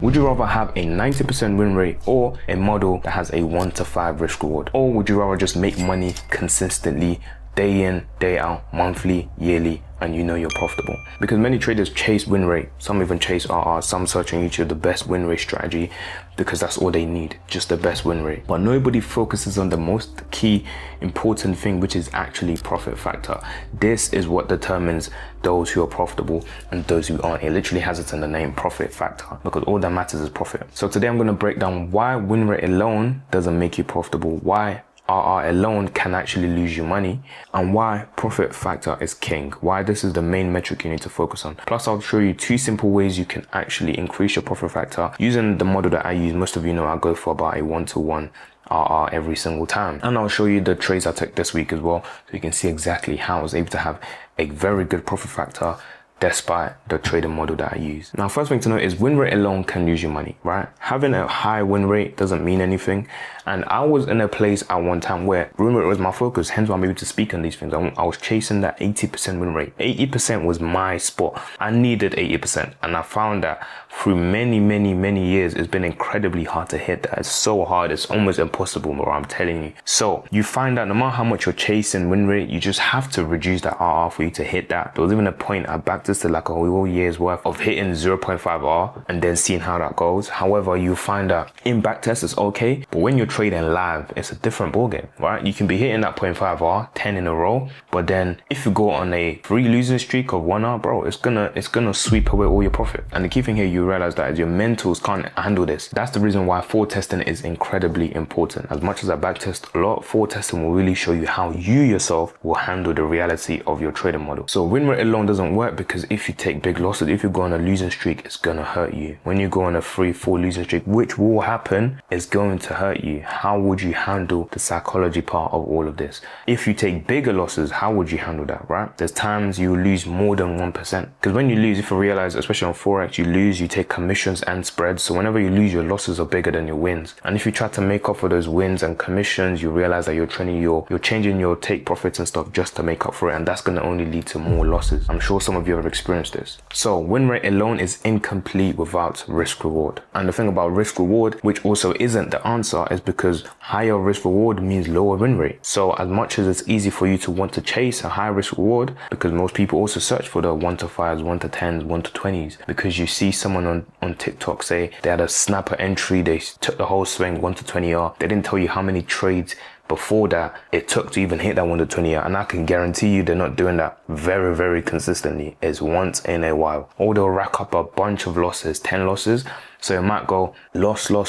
Would you rather have a 90% win rate or a model that has a 1 to 5 risk reward? Or would you rather just make money consistently, day in, day out, monthly, yearly, and you know you're profitable? Because many traders chase win rate, some even chase RR, some search on YouTube the best win rate strategy because that's all they need, just the best win rate. But nobody focuses on the most key important thing, which is actually profit factor. This is what determines those who are profitable and those who aren't. It literally has it in the name, profit factor, because all that matters is profit. So today I'm going to break down why win rate alone doesn't make you profitable, why RR alone can actually lose you money, and why profit factor is king, why this is the main metric you need to focus on. Plus I'll show you 2 simple ways you can actually increase your profit factor using the model that I use. Most of you know I go for about a 1-to-1 RR every single time, and I'll show you the trades I took this week as well, so you can see exactly how I was able to have a very good profit factor despite the trading model that I use. Now, first thing to note is win rate alone can lose you money, right? Having a high win rate doesn't mean anything. And I was in a place at one time where win rate was my focus, hence why I'm able to speak on these things. I was chasing that 80% win rate. 80% was my spot. I needed 80%. And I found that through many years, it's been incredibly hard to hit that. It's so hard, it's almost impossible, bro, I'm telling you. So you find that no matter how much you're chasing win rate, you just have to reduce that RR for you to hit that. There was even a point I backed this to like a whole year's worth of hitting 0.5 R and then seeing how that goes. However, you find that in backtest it's okay, but when you're trading live, it's a different ballgame, right? You can be hitting that 0.5 R 10 in a row, but then if you go on a 3 losing streak of 1 R, bro, it's gonna sweep away all your profit. And the key thing here you realize that is your mentals can't handle this. That's the reason why forward testing is incredibly important. As much as I backtest a lot, forward testing will really show you how you yourself will handle the reality of your trading model. So win rate alone doesn't work, because if you take big losses, if you go on a losing streak, it's gonna hurt you. When you go on a 3-4 losing streak, which will happen, it's going to hurt you. How would you handle the psychology part of all of this? If you take bigger losses, how would you handle that, right? There's times you lose more than 1%. Because when you lose, if you realize, especially on Forex, you lose, you take commissions and spreads. So whenever you lose, your losses are bigger than your wins. And if you try to make up for those wins and commissions, you realize that you're changing your take profits and stuff just to make up for it. And that's gonna only lead to more losses. I'm sure some of you have experienced this. So win rate alone is incomplete without risk reward. And the thing about risk reward, which also isn't the answer, is because higher risk reward means lower win rate. So as much as it's easy for you to want to chase a high risk reward, because most people also search for the 1 to 5s, 1 to 10s, 1 to 20s, because you see someone on TikTok say they had a snapper entry, they took the whole swing 1 to 20 R. They didn't tell you how many trades before that it took to even hit that 1 to 20 R, and I can guarantee you they're not doing that very consistently. It's once in a while, or they'll rack up a bunch of losses, 10 losses. So it might go loss, 1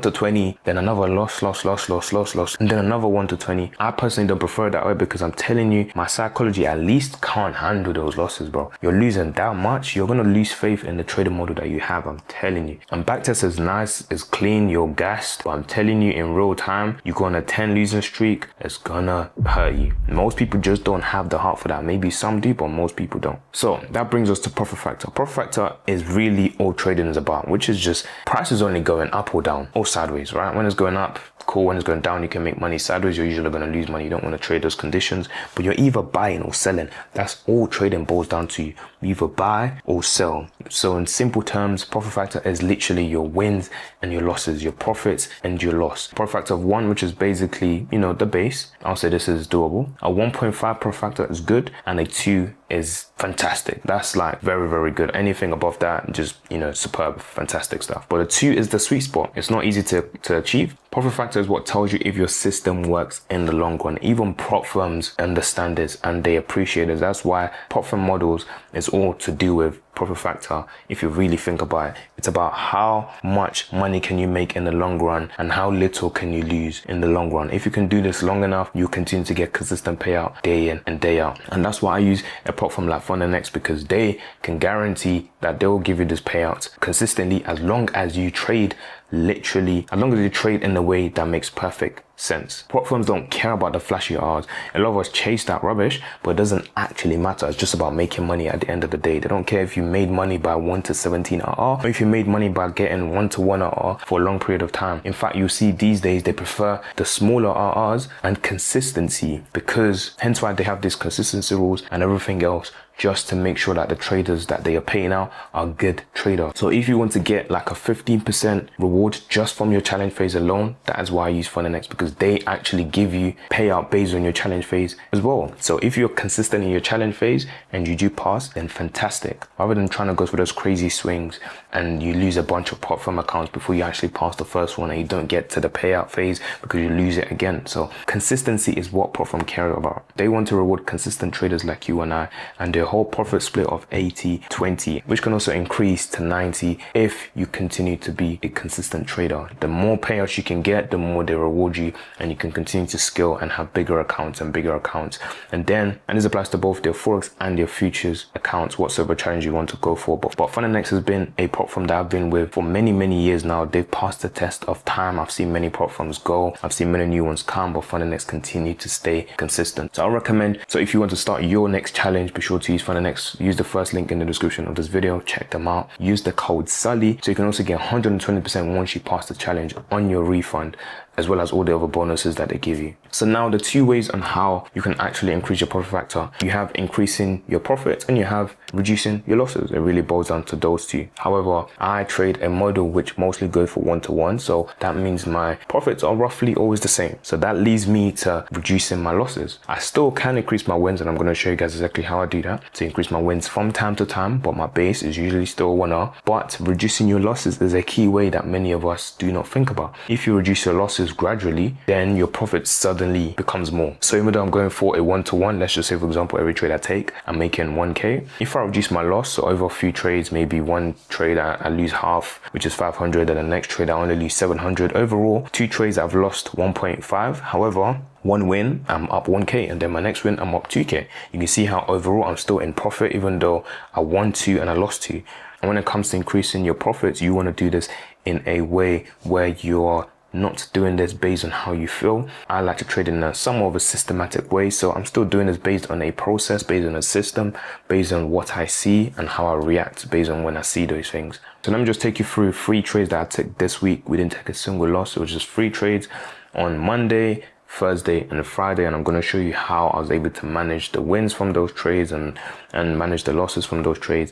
to 20, then another loss, and then another 1 to 20. I personally don't prefer it that way, because I'm telling you, my psychology at least can't handle those losses, bro. You're losing that much, you're gonna lose faith in the trading model that you have, I'm telling you. And backtest is nice, it's clean, you're gassed, but I'm telling you, in real time, you go on a 10 losing streak, it's gonna hurt you. Most people just don't have the heart for that. Maybe some do, but most people don't. So that brings us to profit factor. Profit factor is really all trading is about, which is just prices only going up or down or sideways, right? When it's going up, cool. When it's going down, you can make money. Sideways, you're usually going to lose money. You don't want to trade those conditions, but you're either buying or selling. That's all trading boils down to. You either buy or sell. So in simple terms, profit factor is literally your wins and your losses, your profits and your loss. Profit factor of 1, which is basically, you know, the base. I'll say this is doable. A 1.5 profit factor is good, and a 2 is fantastic. That's like very good. Anything above that, just, you know, superb, fantastic stuff. But a 2 is the sweet spot. It's not easy to achieve. Profit factor is what tells you if your system works in the long run. Even prop firms understand this and they appreciate it. That's why prop firm models is all to do with profit factor. If you really think about it, it's about how much money can you make in the long run and how little can you lose in the long run. If you can do this long enough, you continue to get consistent payout day in and day out. And that's why I use a prop firm like FundNX, because they can guarantee that they will give you this payout consistently as long as you trade literally, as long as you trade in a way that makes perfect sense. Prop firms don't care about the flashy R's. A lot of us chase that rubbish, but it doesn't actually matter. It's just about making money at the end of the day. They don't care if you made money by 1 to 17 RR, or if you made money by getting 1 to 1 RR for a long period of time. In fact, you see these days they prefer the smaller RRs and consistency, because hence why they have these consistency rules and everything else just to make sure that the traders that they are paying out are good traders. So if you want to get like a 15% reward just from your challenge phase alone, that is why I use Funnelnext, because they actually give you payout based on your challenge phase as well. So if you're consistent in your challenge phase and you do pass, then fantastic. Rather than trying to go through those crazy swings and you lose a bunch of pot from accounts before you actually pass the first one and you don't get to the payout phase because you lose it again. So consistency is what Profit care about. They want to reward consistent traders like you and I, and their whole profit split of 80-20, which can also increase to 90 if you continue to be a consistent trader. The more payouts you can get, the more they reward you, and you can continue to scale and have bigger accounts and bigger accounts. And this applies to both their Forex and their futures accounts, whatsoever challenge you want to go for. But Funnelnext has been a platform that I've been with for many years now. They've passed the test of time. I've seen many platforms go, I've seen many new ones come, but Funnelnext continue to stay consistent. So I recommend, so if you want to start your next challenge, be sure to use Funnelnext. Use the first link in the description of this video, check them out. Use the code SULLY so you can also get 120% once you pass the challenge on your refund, as well as all the other bonuses that they give you. So now the two ways on how you can actually increase your profit factor, you have increasing your profits and you have reducing your losses. It really boils down to those two. However, I trade a model which mostly goes for 1-to-1, so that means my profits are roughly always the same. So that leads me to reducing my losses. I still can increase my wins, and I'm going to show you guys exactly how I do that to increase my wins from time to time, but my base is usually still 1R. But reducing your losses is a key way that many of us do not think about. If you reduce your losses gradually, then your profit suddenly becomes more. So even though I'm going for a 1-to-1, let's just say for example every trade I take I'm making 1k. If I reduce my loss, so over a few trades, maybe one trade I lose half, which is 500, and the next trade I only lose 700. Overall, 2 trades I've lost 1.5. However, one win I'm up 1k, and then my next win I'm up 2k. You can see how overall I'm still in profit even though I won 2 and I lost 2. And when it comes to increasing your profits, you want to do this in a way where you're not doing this based on how you feel. I like to trade in a somewhat of a systematic way, so I'm still doing this based on a process, based on a system, based on what I see and how I react based on when I see those things. So let me just take you through 3 trades that I took this week. We didn't take a single loss. It was just 3 trades on Monday, Thursday and Friday, and I'm going to show you how I was able to manage the wins from those trades and manage the losses from those trades.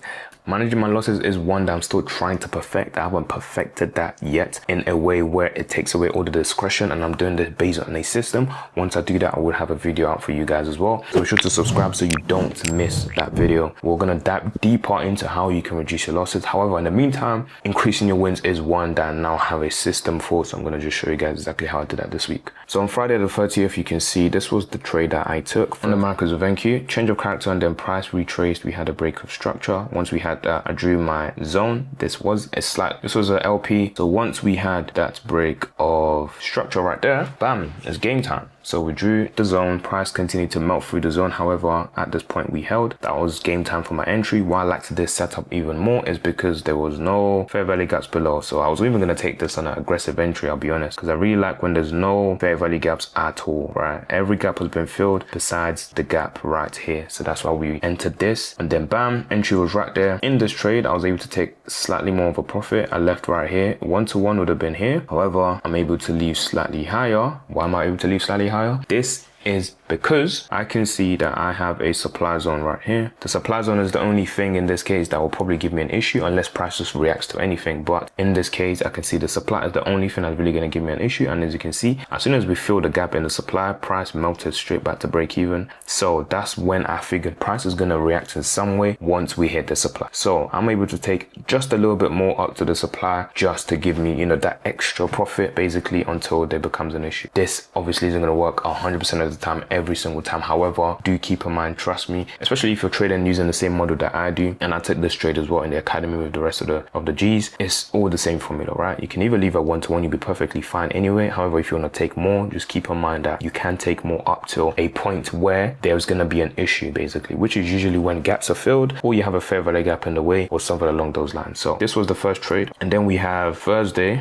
Managing my losses is one that I'm still trying to perfect. I haven't perfected that yet in a way where it takes away all the discretion, and I'm doing this based on a system. Once I do that, I will have a video out for you guys as well. So be sure to subscribe so you don't miss that video. We're going to dive deeper into how you can reduce your losses. However, in the meantime, increasing your wins is one that I now have a system for. So I'm going to just show you guys exactly how I did that this week. So on Friday the 30th, you can see this was the trade that I took from the markers of NQ. Change of character and then price retraced. We had a break of structure. Once we had that, I drew my zone. This was a LP. So once we had that break of structure right there, bam, it's game time. So we drew the zone, price continued to melt through the zone. However, at this point we held. That was game time for my entry. Why I liked this setup even more is because there was no fair value gaps below. So I was even going to take this on an aggressive entry, I'll be honest, because I really like when there's no fair value gaps at all, right? Every gap has been filled besides the gap right here. So that's why we entered this, and then bam, entry was right there. In this trade, I was able to take slightly more of a profit. I left right here. 1-to-1 would have been here. However, I'm able to leave slightly higher. Why am I able to leave slightly higher? This is because I can see that I have a supply zone right here. The supply zone is the only thing in this case that will probably give me an issue unless price just reacts to anything. But in this case, I can see the supply is the only thing that's really going to give me an issue. And as you can see, as soon as we fill the gap in the supply, price melted straight back to break even. So that's when I figured price is going to react in some way once we hit the supply. So I'm able to take just a little bit more up to the supply just to give me, you know, that extra profit basically until there becomes an issue. This obviously isn't going to work 100% of the time, every single time. However, do keep in mind, trust me, especially if you're trading using the same model that I do, and I took this trade as well in the academy with the rest of the G's, it's all the same formula, right? You can either leave at 1-to-1, you'll be perfectly fine anyway. However, if you want to take more, just keep in mind that you can take more up till a point where there's going to be an issue basically, which is usually when gaps are filled or you have a fair value gap in the way or something along those lines. So this was the first trade, and then we have Thursday,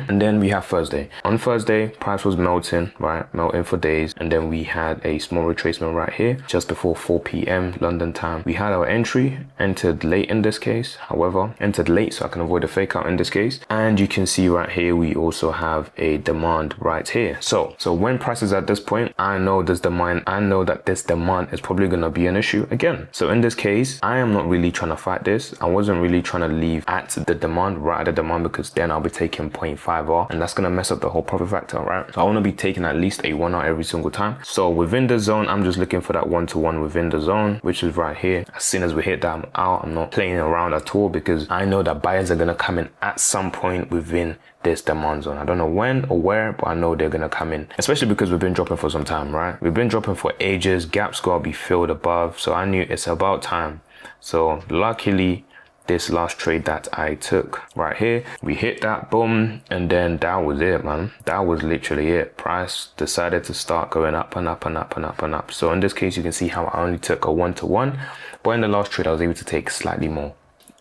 On Thursday, price was melting, right? Melting for days, and then we had a small retracement right here just before 4 p.m. London time. We had our entry, entered late in this case, however, entered late so I can avoid a fake out in this case. And you can see right here, we also have a demand right here. So when price is at this point, I know this demand, I know that this demand is probably going to be an issue again. So in this case, I am not really trying to fight this. I wasn't really trying to leave at the demand, right at the demand, because then I'll be taking 0.5R and that's going to mess up the whole profit factor, right? So I want to be taking at least a 1R every single time. So within the zone, I'm just looking for that 1-to-1 within the zone, which is right here. As soon as we hit that, I'm out. I'm not playing around at all, because I know that buyers are going to come in at some point within this demand zone. I don't know when or where, but I know they're gonna come in, especially because we've been dropping for some time, right? We've been dropping for ages. Gaps gotta be filled above, so I knew it's about time. So luckily, this last trade that I took right here, we hit that, boom, and then that was it, man. That was literally it. Price decided to start going up and up and up and up and up. So in this case, you can see how I only took a 1-to-1, but in the last trade I was able to take slightly more.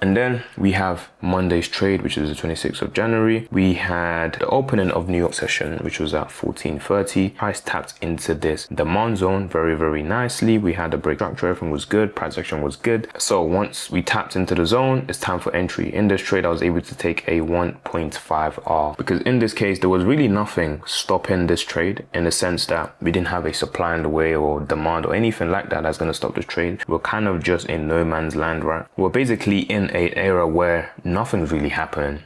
And then we have Monday's trade, which is the 26th of January. We had the opening of New York session, which was at 14.30. Price tapped into this demand zone very, very nicely. We had a break structure, everything was good. Price action was good. So once we tapped into the zone, it's time for entry. In this trade, I was able to take a 1.5R, because in this case, there was really nothing stopping this trade, in the sense that we didn't have a supply in the way or demand or anything like that that's going to stop this trade. We're kind of just in no man's land, right? We're basically in an era where nothing's really happening.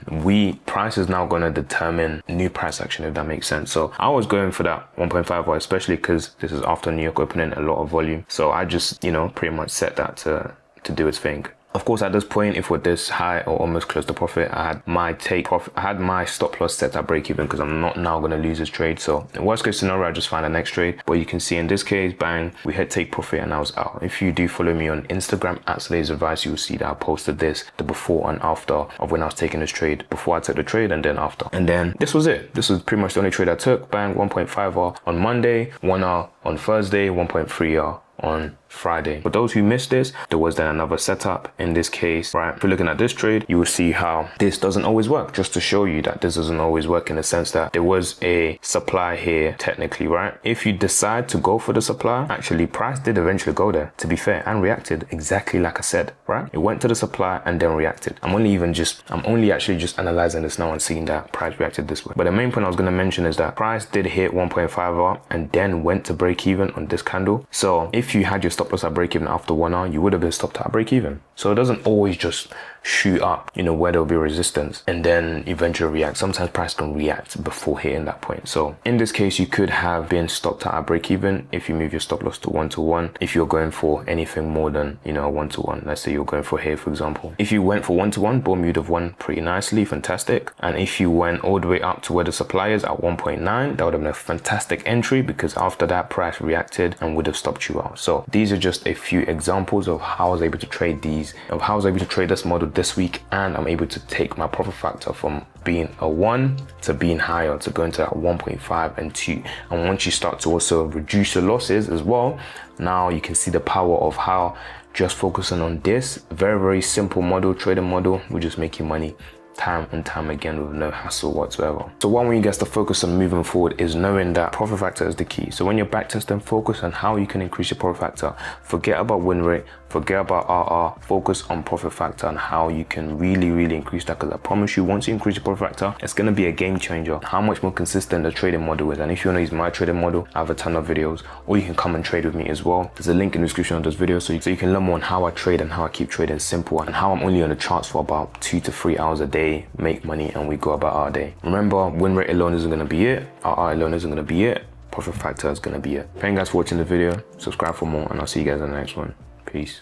Price is now going to determine new price action, if that makes sense. So I was going for that 1.5R, especially because this is after New York opening, a lot of volume. So I just, pretty much set that to do its thing. Of course, at this point, if we're this high or almost close to profit, I had my I had my stop loss set at break even, because I'm not now going to lose this trade. So in worst case scenario, I just find the next trade. But you can see in this case, bang, we hit take profit and I was out. If you do follow me on Instagram at Slay's Advice, you will see that I posted this, the before and after of when I was taking this trade, before I took the trade and then after. And then this was it. This was pretty much the only trade I took. Bang, 1.5R on Monday, 1R on Thursday, 1.3R on Friday. For those who missed this, there was then another setup in this case, right? If you're looking at this trade, you will see how this doesn't always work, just to show you that this doesn't always work, in the sense that there was a supply here technically, right? If you decide to go for the supply, actually price did eventually go there, to be fair, and reacted exactly like I said, right? It went to the supply and then reacted. I'm only actually just analyzing this now and seeing that price reacted this way. But the main point I was going to mention is that price did hit 1.5R and then went to break even on this candle. So if you had your stop loss at break even after 1R, you would have been stopped at break even. So it doesn't always just shoot up, where there'll be resistance and then eventually react. Sometimes price can react before hitting that point. So in this case, you could have been stopped at break even if you move your stop loss to 1-to-1. If you're going for anything more than, a 1-to-1, let's say you're going for here, for example. If you went for 1-to-1, boom, you'd have won pretty nicely, fantastic. And if you went all the way up to where the supply is at 1.9, that would have been a fantastic entry, because after that price reacted and would have stopped you out. So these are just a few examples of how I was able to trade this model this week, and I'm able to take my profit factor from being a 1 to being higher, to going to that 1.5 and 2. And once you start to also reduce your losses as well, now you can see the power of how just focusing on this very, very simple model, trading model, will just make you money time and time again with no hassle whatsoever. So one way you guys to focus on moving forward is knowing that profit factor is the key. So when you're backtesting, focus on how you can increase your profit factor. Forget about win rate, forget about RR, focus on profit factor and how you can really increase that, because I promise you, once you increase your profit factor, it's going to be a game changer. How much more consistent the trading model is. And if you want to use my trading model, I have a ton of videos, or you can come and trade with me as well. There's a link in the description of this video, so you can learn more on how I trade and how I keep trading simple, and how I'm only on the charts for about 2 to 3 hours a day, make money, and we go about our day. Remember, win rate alone isn't going to be it, RR alone isn't going to be it, profit factor is going to be it. Thank you guys for watching the video, subscribe for more, and I'll see you guys in the next one. Peace.